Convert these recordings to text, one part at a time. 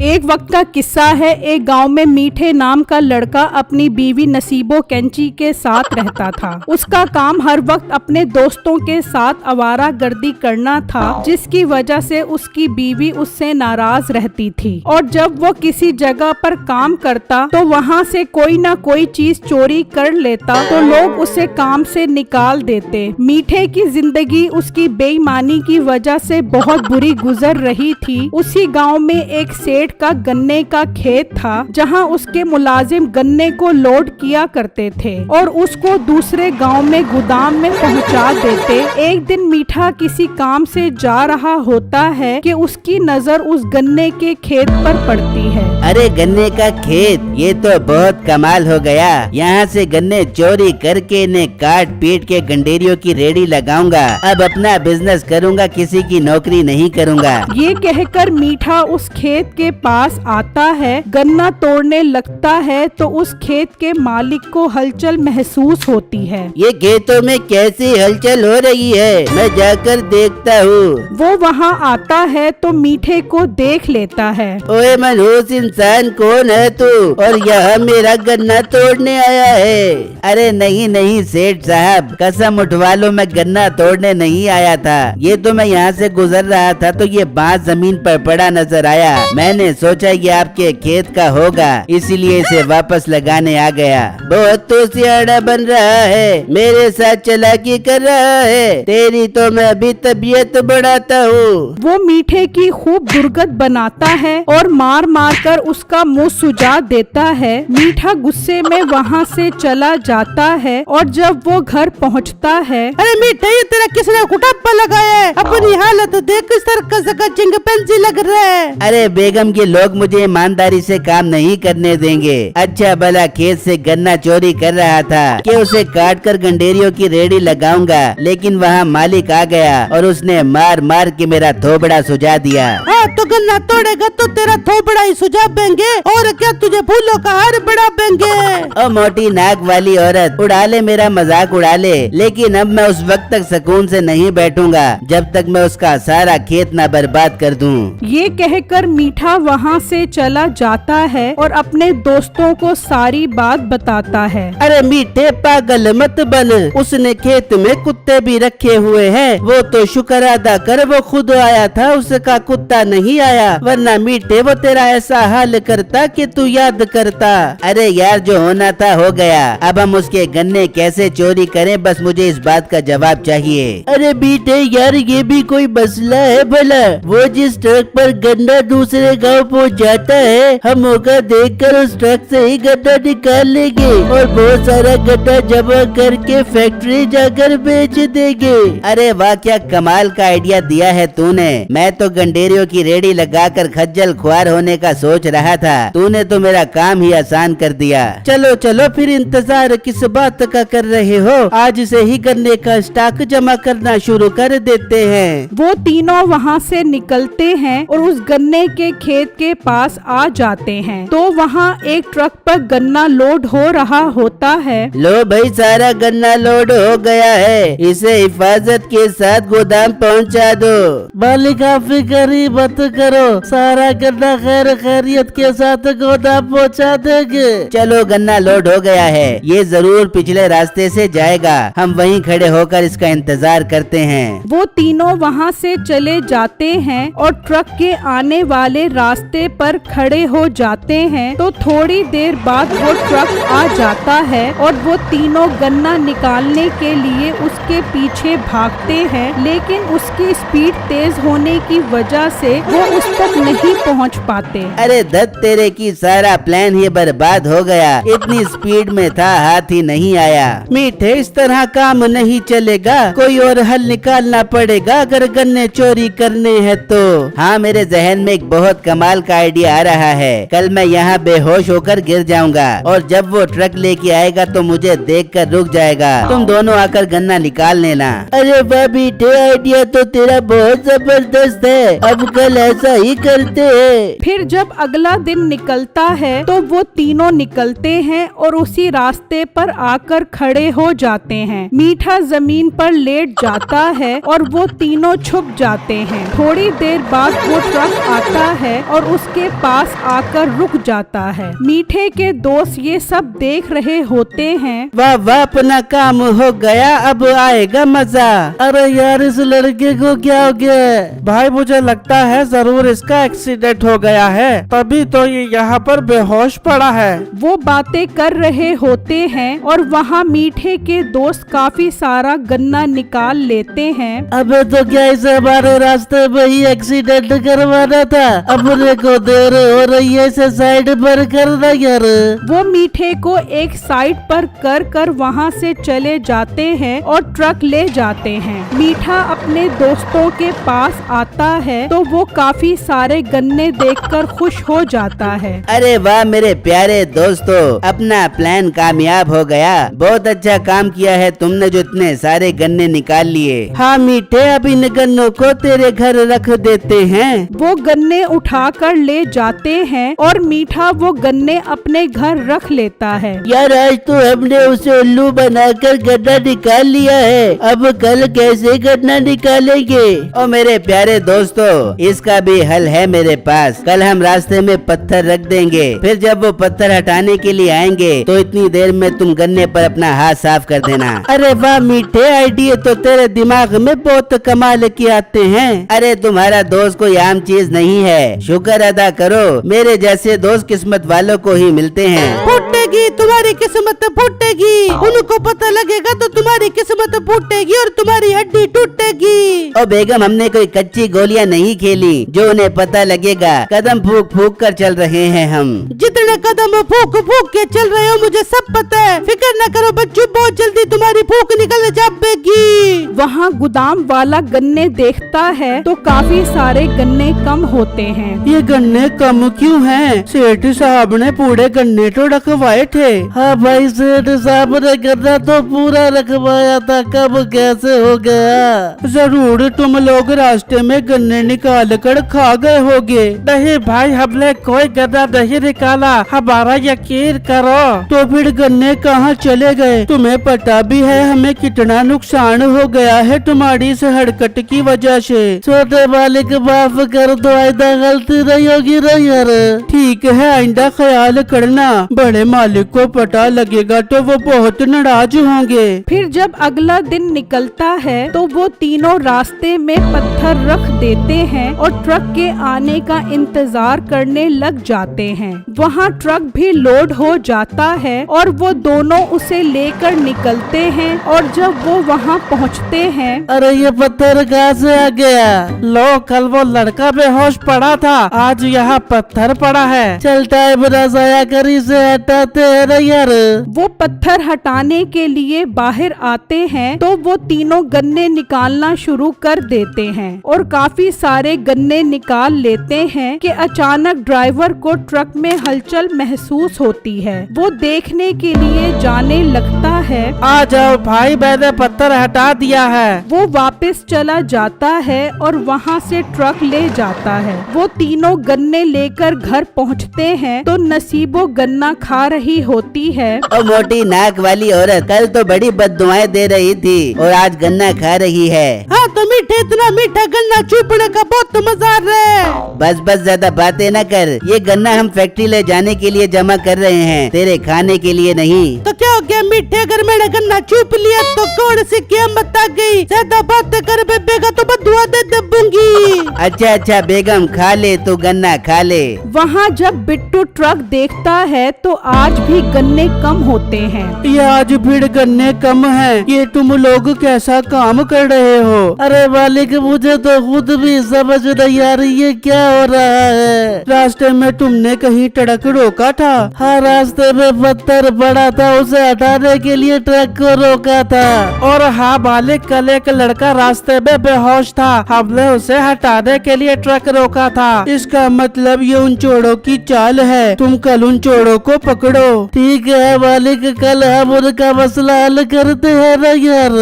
एक वक्त का किस्सा है। एक गांव में मीठे नाम का लड़का अपनी बीवी नसीबो कैंची के साथ रहता था। उसका काम हर वक्त अपने दोस्तों के साथ आवारा गर्दी करना था, जिसकी वजह से उसकी बीवी उससे नाराज रहती थी। और जब वो किसी जगह पर काम करता तो वहाँ से कोई ना कोई चीज चोरी कर लेता तो लोग उसे काम से निकाल देते। मीठे की जिंदगी उसकी बेईमानी की वजह से बहुत बुरी गुजर रही थी। उसी गांव में एक सेठ का गन्ने का खेत था, जहां उसके मुलाजिम गन्ने को लोड किया करते थे और उसको दूसरे गांव में गोदाम में पहुंचा देते। एक दिन मीठा किसी काम से जा रहा होता है कि उसकी नजर उस गन्ने के खेत पर पड़ती है। अरे गन्ने का खेत, ये तो बहुत कमाल हो गया। यहाँ से गन्ने चोरी करके इन्हें काट पीट के गंडेरियों की रेडी लगाऊंगा। अब अपना बिजनेस करूंगा, किसी की नौकरी नहीं करूंगा। ये कहकर मीठा उस खेत के पास आता है, गन्ना तोड़ने लगता है तो उस खेत के मालिक को हलचल महसूस होती है। ये खेतों में कैसी हलचल हो रही है, मैं जाकर देखता हूँ। वो वहाँ आता है तो मीठे को देख लेता है। ओए मनहूस इंसान, कौन है तू और यहाँ मेरा गन्ना तोड़ने आया है? अरे नहीं नहीं सेठ साहब, कसम उठवा लो, मैं गन्ना तोड़ने नहीं आया था। ये तो मैं यहाँ से गुजर रहा था तो ये बांस जमीन पर पड़ा नजर आया। मैंने सोचा ये आपके खेत का होगा, इसीलिए इसे वापस लगाने आ गया। बहुत तो सियाड़ा बन रहा है, मेरे साथ चालाकी कर रहा है। तेरी तो मैं अभी तबीयत बढ़ाता हूँ। वो मीठे की खूब दुर्गत बनाता है और मार मार कर उसका मुंह सुजा देता है। मीठा गुस्से में वहाँ से चला जाता है और जब वो घर पहुँचता है, अरे मीठा, ये तेरा किसने कुटापा लगाया है? अपनी हालत देख, किस तरह का चिंगपैंसी लग रहा है। अरे बेगम के लोग मुझे ईमानदारी से काम नहीं करने देंगे। अच्छा भला खेत से गन्ना चोरी कर रहा था कि उसे काट कर गंडेरियों की रेडी लगाऊंगा, लेकिन वहाँ मालिक आ गया और उसने मार मार के मेरा थोबड़ा सुझा दिया। हाँ, तो गन्ना तोड़ेगा तो तेरा थोबड़ा ही सुझा देंगे, और क्या तुझे फूलों का हार बढ़ा देंगे। ओ मोटी नाक वाली औरत, उड़ा ले मेरा मजाक उड़ा ले, लेकिन अब मैं उस वक्त तक सुकून से नहीं बैठूंगा जब तक मैं उसका सारा खेत ना बर्बाद कर दूं। ये कहकर मीठा वहाँ से चला जाता है और अपने दोस्तों को सारी बात बताता है। अरे मीठे, पागल मत बन, उसने खेत में कुत्ते भी रखे हुए हैं। वो तो शुक्र अदा कर, वो खुद आया था, उसका कुत्ता नहीं आया, वरना मीठे वो तेरा ऐसा हाल करता कि तू याद करता। अरे यार, जो होना था हो गया। अब हम उसके गन्ने कैसे चोरी करें, बस मुझे इस बात का जवाब चाहिए। अरे मीठे यार, ये भी कोई मसला है भला? वो जिस ट्रक पर गन्ना दूसरे गांव पहुंचाता है, हम मौका देखकर उस ट्रक से ही गन्ना निकाल लेंगे और बहुत सारा गन्ना जमा करके फैक्ट्री जाकर बेच देंगे। अरे वाह, क्या कमाल का आइडिया दिया है तूने। मैं तो गंडेरियों की रेडी लगाकर खज्जल खुआर होने का सोच रहा था, तूने तो मेरा काम ही आसान कर दिया। चलो चलो, फिर इंतजार किस बात का कर रहे हो? आज से ही गन्ने का स्टॉक जमा करना शुरू कर देते हैं। वो तीनों वहाँ से निकलते हैं और उस गन्ने के खेत के पास आ जाते हैं तो वहाँ एक ट्रक पर गन्ना लोड हो रहा होता है। लो भाई, सारा गन्ना लोड हो गया है, इसे हिफाजत के साथ गोदाम पहुँचा दो। मालिक, आप फिक्र मत करो, सारा गन्ना खैर खैरियत के साथ गोदाम पहुँचा देंगे। चलो, गन्ना लोड हो गया है, ये जरूर पिछले रास्ते से जाएगा। हम वहीं खड़े होकर इसका इंतजार करते हैं। वो तीनों वहाँ से चले जाते हैं और ट्रक के आने वाले रास्ते पर खड़े हो जाते हैं तो थोड़ी देर बाद वो ट्रक आ जाता है और वो तीनों गन्ना निकालने के लिए उसके पीछे भागते हैं, लेकिन उसकी स्पीड तेज होने की वजह से वो उस तक नहीं पहुँच पाते। अरे दत्त तेरे की, सारा प्लान ही बर्बाद हो गया। इतनी स्पीड में था, हाथ ही नहीं आया। मीठे, इस तरह काम नहीं चलेगा, कोई और हल निकालना पड़ेगा अगर गन्ने चोरी करने हैं तो। हाँ, मेरे जहन में एक बहुत कमाल का आइडिया आ रहा है। कल मैं यहाँ बेहोश होकर गिर जाऊंगा और जब वो ट्रक लेके आएगा तो मुझे देखकर रुक जाएगा। तुम दोनों आकर गन्ना निकाल लेना। अरे वाह मीठे, आइडिया तो तेरा बहुत जबरदस्त है, अब कल ऐसा ही करते हैं। फिर जब अगला दिन निकलता है तो वो तीनों निकलते हैं और उसी रास्ते पर आकर खड़े हो जाते हैं। मीठा जमीन पर लेट जाता है और वो तीनों छुप जाते हैं। थोड़ी देर बाद वो ट्रक आता है और उसके पास आकर रुक जाता है। मीठे के दोस्त ये सब देख रहे होते हैं। वाह वाह, अपना काम हो गया, अब आएगा मजा। अरे यार, इस लड़के को क्या हो गया? भाई मुझे लगता है जरूर इसका एक्सीडेंट हो गया है, तभी तो ये यहाँ पर बेहोश पड़ा है। वो बातें कर रहे होते हैं और वहाँ मीठे के दोस्त काफी सारा गन्ना निकाल लेते हैं। अबे तो क्या इसे हमारे रास्ते में ही एक्सीडेंट करवाना था? अपने को देर हो रही है, इसे साइड पर करना यार। वो मीठे को एक साइड पर कर वहाँ से चले जाते हैं और ट्रक ले जाते हैं। मीठा अपने दोस्तों के पास आता है तो वो काफी सारे गन्ने देखकर खुश हो जाता है। अरे वाह मेरे प्यारे दोस्तों, अपना प्लान कामयाब हो गया। बहुत अच्छा काम किया है तुमने जो इतने सारे गन्ने निकाल लिए। हाँ मीठे, अब इन गन्नों को तेरे घर रख देते हैं। वो गन्ने उठाकर ले जाते हैं और मीठा वो गन्ने अपने घर रख लेता है। यार आज तो हमने उसे उल्लू बनाकर गन्ना निकाल लिया है, अब कल कैसे गन्ना निकालेंगे? ओ मेरे प्यारे दोस्तों, इसका भी हल है मेरे पास। कल हम रास्ते में पत्थर रख देंगे, फिर जब वो पत्थर हटाने के लिए आएंगे तो इतनी देर में तुम गन्ने पर अपना हाथ साफ कर देना। अरे वाह मीठे, आइडिया तो तेरे दिमाग में बहुत कमाल के आते हैं। अरे तुम्हारा दोस्त कोई आम चीज नहीं है, शुक्र अदा करो, मेरे जैसे दोस्त किस्मत वालों को ही मिलते हैं। फूटेगी तुम्हारी किस्मत, फूटेगी। उनको पता लगेगा तो तुम्हारी किस्मत फूटेगी और तुम्हारी हड्डी टूटेगी। ओ बेगम, हमने कोई कच्ची गोलियां नहीं खेली जो उन्हें पता लगेगा। कदम फूक फूक कर चल रहे हैं हम। जितने कदम फूक फूक के चल रहे हो मुझे सब पता है, फिक्र न करो बच्चों, बहुत जल्दी तुम्हारी फूक निकल जाएगी। वहाँ गोदाम वाला गन्ने देखता है तो काफी सारे गन्ने कम होते हैं। ये गन्ने कम क्यों हैं? सेठ साहब ने पूरे गन्ने तो रखवाए थे। हाँ भाई, सेठ साहब ने गन्ना तो पूरा रखवाया था, कब कैसे हो गया? जरूर तुम लोग रास्ते में गन्ने निकाल कर खा गए होगे। नहीं भाई, हमने कोई गन्ना नहीं निकाला, हमारा यकीन करो। तो फिर गन्ने कहाँ चले गए? तुम्हें पता भी है हमें कितना नुकसान हो गया है तुम्हारी इस हरकत की वजह से। छोटे मालिक माफ कर दो, आइंदा गलती नहीं होगी ना यार। ठीक है, आइंदा ख्याल करना। बड़े मालिक को पता लगेगा तो वो बहुत नाराज होंगे। फिर जब अगला दिन निकलता है तो वो तीनों रास्ते में पत्थर रख देते हैं और ट्रक के आने का इंतजार करने लग जाते हैं। वहाँ ट्रक भी लोड हो जाता है और वो दोनों उसे लेकर निकलते हैं और जब वो वहाँ पहुँचते हैं। अरे ये पत्थर कहाँ से आ गया? लो, कल वो लड़का बेहोश पड़ा था, आज यहाँ पत्थर पड़ा है। चलता है बड़ा जाया कर, इसे हटाते हैं ना यार। वो पत्थर हटाने के लिए बाहर आते हैं तो वो तीनों गन्ने निकालना शुरू कर देते हैं और काफी सारे गन्ने निकाल लेते हैं कि अचानक ड्राइवर को ट्रक में हलचल महसूस होती है। वो देखने के लिए जाने लगता है। आ जाओ भाई, मैंने पत्थर हटा दिया है। वो वापस चला जाता है और वहाँ से ट्रक ले जाता है। वो तीनों गन्ने लेकर घर पहुँचते हैं तो नसीबो गन्ना खा रही होती है। ओ मोटी नाक वाली औरत, कल तो बड़ी बददुआएं दे रही थी और आज गन्ना खा रही है। हाँ तो मीठे, इतना मीठा गन्ना चूपने का बहुत मजा आ रहा है। बस बस, ज्यादा बातें न कर। ये गन्ना हम फैक्ट्री ले जाने के लिए जमा कर रहे हैं, तेरे खाने के लिए नहीं। तो क्या हो गया मीठे, अगर मैंने गन्ना चूप लिया तो कौन सी कीमत आ गई? ज्यादा बातें कर बेबेगा तो बदुआ दे दूंगी। अच्छा अच्छा बेगम, खा ले तू गन्ना, खा ले। वहाँ जब बिट्टू ट्रक देखता है तो आज भी गन्ने कम होते हैं। ये आज फिर गन्ने कम हैं। ये तुम लोग कैसा काम कर रहे हो? अरे मालिक, मुझे तो खुद भी समझ नहीं आ रही है क्या हो रहा है। रास्ते में तुमने कहीं ट्रक रोका था? हाँ, रास्ते में पत्थर पड़ा था, उसे हटाने के लिए ट्रक को रोका था। और हाँ मालिक, कल एक लड़का रास्ते में बेहोश था, हमने उसे हटाने के लिए ट्रक रोका था। इसका मतलब ये उन चोरों की चाल है, तुम कल उन चोरों को पकड़ो। ठीक है मालिक, कल हम उनका मसला हल करते हैं ना यार।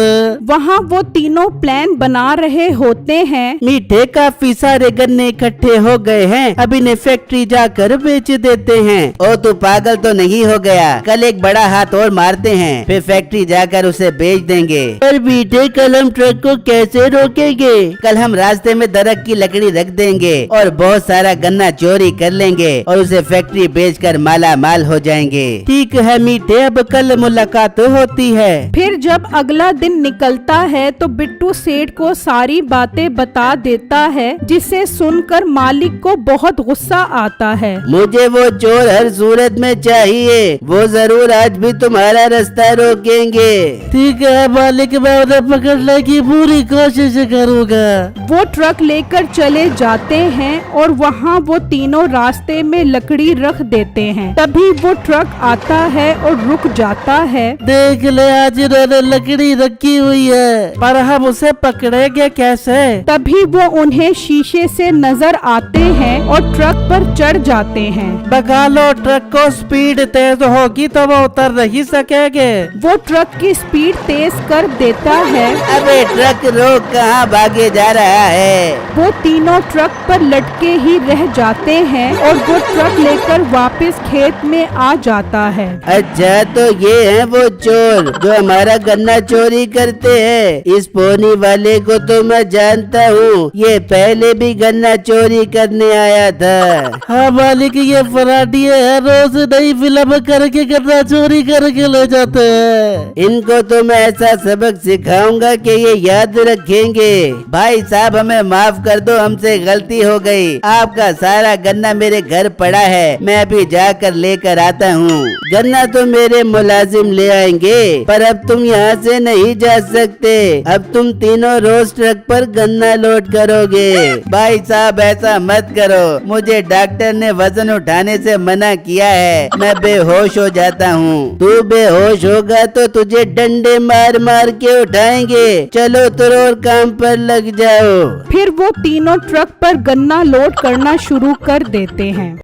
वहाँ वो तीनों प्लान बना रहे होते हैं। मीठे, काफी सारे गन्ने इकट्ठे हो गए हैं, अब इन्हें फैक्ट्री जाकर बेच देते हैं। ओ तू पागल तो नहीं हो गया? कल एक बड़ा हाथ और मारते हैं, फिर वे फैक्ट्री जाकर उसे बेच देंगे। पर बेटे कल हम ट्रक को कैसे रोकेंगे? कल हम रास्ते में दरख्त की लकड़ी रख देंगे और बहुत सारा गन्ना चोरी कर लेंगे और उसे फैक्ट्री बेचकर माला माल हो जाएंगे। ठीक है मीठे, अब कल मुलाकात होती है। फिर जब अगला दिन निकलता है तो बिट्टू सेठ को सारी बातें बता देता है, जिसे सुनकर मालिक को बहुत गुस्सा आता है। मुझे वो चोर हर सूरत में चाहिए, वो जरूर आज भी तुम्हारा रास्ता रोकेंगे। ठीक है मालिक, मैं उन्हें पकड़ने की पूरी कोशिश करूँगा। वो ट्रक लेकर चले जाते हैं और वहाँ वो तीनों रास्ते में लकड़ी रख देते हैं। तभी वो ट्रक आता है और रुक जाता है। देख ले, आज इन्होंने लकड़ी रखी हुई है, पर हम उसे पकड़ेंगे कैसे? तभी वो उन्हें शीशे से नजर आते हैं और ट्रक पर चढ़ जाते हैं। भगा लो ट्रक को, स्पीड तेज होगी तो वो उतर नहीं सकेंगे। वो ट्रक की स्पीड तेज कर देता है। अबे ट्रक रोक, कहाँ भागे जा रहा है? वो तीनों ट्रक पर लटके ही रह जाते हैं और वो ट्रक लेकर वापस खेत में आ जाता है। अच्छा, तो ये है वो चोर जो हमारा गन्ना चोरी करते हैं। इस पोनी वाले को तो मैं जानता हूँ, ये पहले भी गन्ना चोरी करने आया था। हाँ मालिक, ये फराडी है, रोज नई फिल्म करके गन्ना चोरी करके ले जाते हैं। इनको तो मैं ऐसा सबक सिखाऊंगा कि ये याद रखेंगे। भाई साहब, हमें माफ कर दो, हमसे गलती हो गई। आपका सारा गन्ना मेरे घर पड़ा है, मैं अभी जाकर लेकर आता हूँ। गन्ना तो मेरे मुलाजिम ले आएंगे, पर अब तुम यहाँ से नहीं जा सकते। अब तुम तीनों रोज ट्रक पर गन्ना लोड करोगे। भाई साहब, ऐसा मत करो, मुझे डॉक्टर ने वजन उठाने से मना किया है, मैं बेहोश हो जाता हूँ। तू बेहोश होगा तो तुझे डंडे मार मार के उठाएंगे। चलो तुम और काम पर लग जाओ। फिर वो तीनों ट्रक पर गन्ना लोड करना शुरू कर देते हैं।